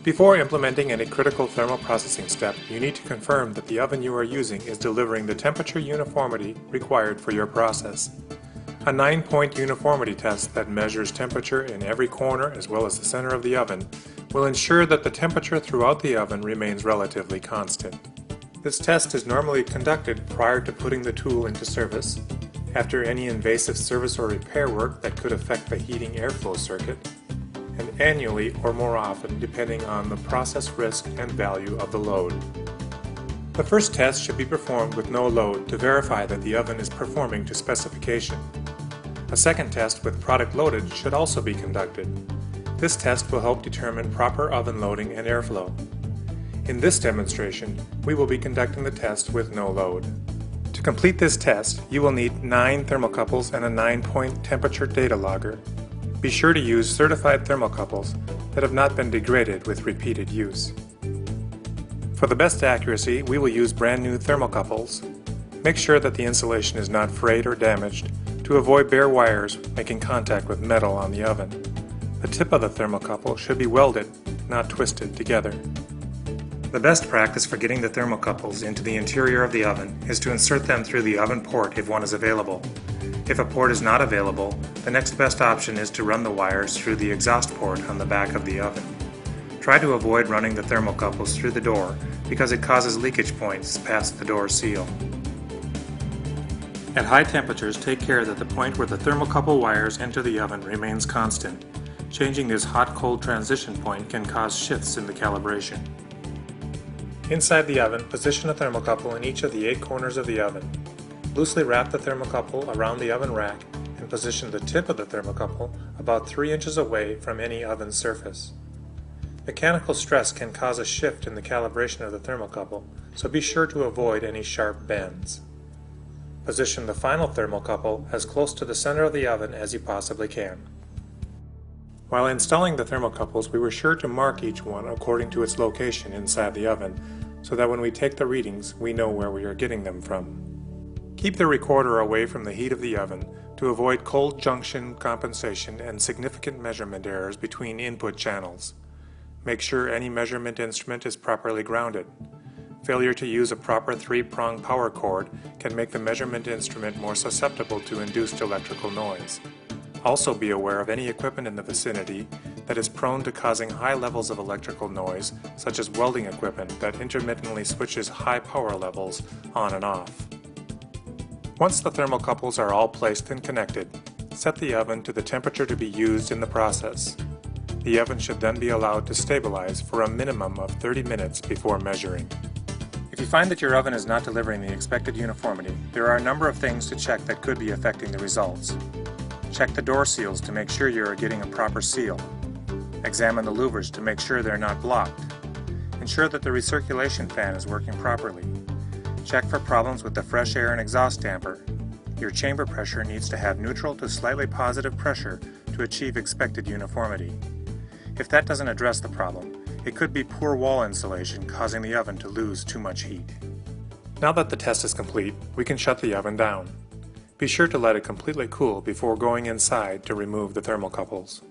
Before implementing any critical thermal processing step, you need to confirm that the oven you are using is delivering the temperature uniformity required for your process. A 9-point uniformity test that measures temperature in every corner as well as the center of the oven will ensure that the temperature throughout the oven remains relatively constant. This test is normally conducted prior to putting the tool into service, after any invasive service or repair work that could affect the heating airflow circuit, and annually or more often depending on the process risk and value of the load. The first test should be performed with no load to verify that the oven is performing to specification. A second test with product loaded should also be conducted. This test will help determine proper oven loading and airflow. In this demonstration, we will be conducting the test with no load. To complete this test, you will need 9 thermocouples and a 9-point temperature data logger. Be sure to use certified thermocouples that have not been degraded with repeated use. For the best accuracy, we will use brand new thermocouples. Make sure that the insulation is not frayed or damaged to avoid bare wires making contact with metal on the oven. The tip of the thermocouple should be welded, not twisted together. The best practice for getting the thermocouples into the interior of the oven is to insert them through the oven port if one is available. If a port is not available, the next best option is to run the wires through the exhaust port on the back of the oven. Try to avoid running the thermocouples through the door because it causes leakage points past the door seal. At high temperatures, take care that the point where the thermocouple wires enter the oven remains constant. Changing this hot-cold transition point can cause shifts in the calibration. Inside the oven, position a thermocouple in each of the 8 corners of the oven. Loosely wrap the thermocouple around the oven rack and position the tip of the thermocouple about 3 inches away from any oven surface. Mechanical stress can cause a shift in the calibration of the thermocouple, so be sure to avoid any sharp bends. Position the final thermocouple as close to the center of the oven as you possibly can. While installing the thermocouples, we were sure to mark each one according to its location inside the oven, so that when we take the readings, we know where we are getting them from. Keep the recorder away from the heat of the oven to avoid cold junction compensation and significant measurement errors between input channels. Make sure any measurement instrument is properly grounded. Failure to use a proper 3-prong power cord can make the measurement instrument more susceptible to induced electrical noise. Also be aware of any equipment in the vicinity that is prone to causing high levels of electrical noise, such as welding equipment that intermittently switches high power levels on and off. Once the thermocouples are all placed and connected, set the oven to the temperature to be used in the process. The oven should then be allowed to stabilize for a minimum of 30 minutes before measuring. If you find that your oven is not delivering the expected uniformity, there are a number of things to check that could be affecting the results. Check the door seals to make sure you are getting a proper seal. Examine the louvers to make sure they're not blocked. Ensure that the recirculation fan is working properly. Check for problems with the fresh air and exhaust damper. Your chamber pressure needs to have neutral to slightly positive pressure to achieve expected uniformity. If that doesn't address the problem, it could be poor wall insulation causing the oven to lose too much heat. Now that the test is complete, we can shut the oven down. Be sure to let it completely cool before going inside to remove the thermocouples.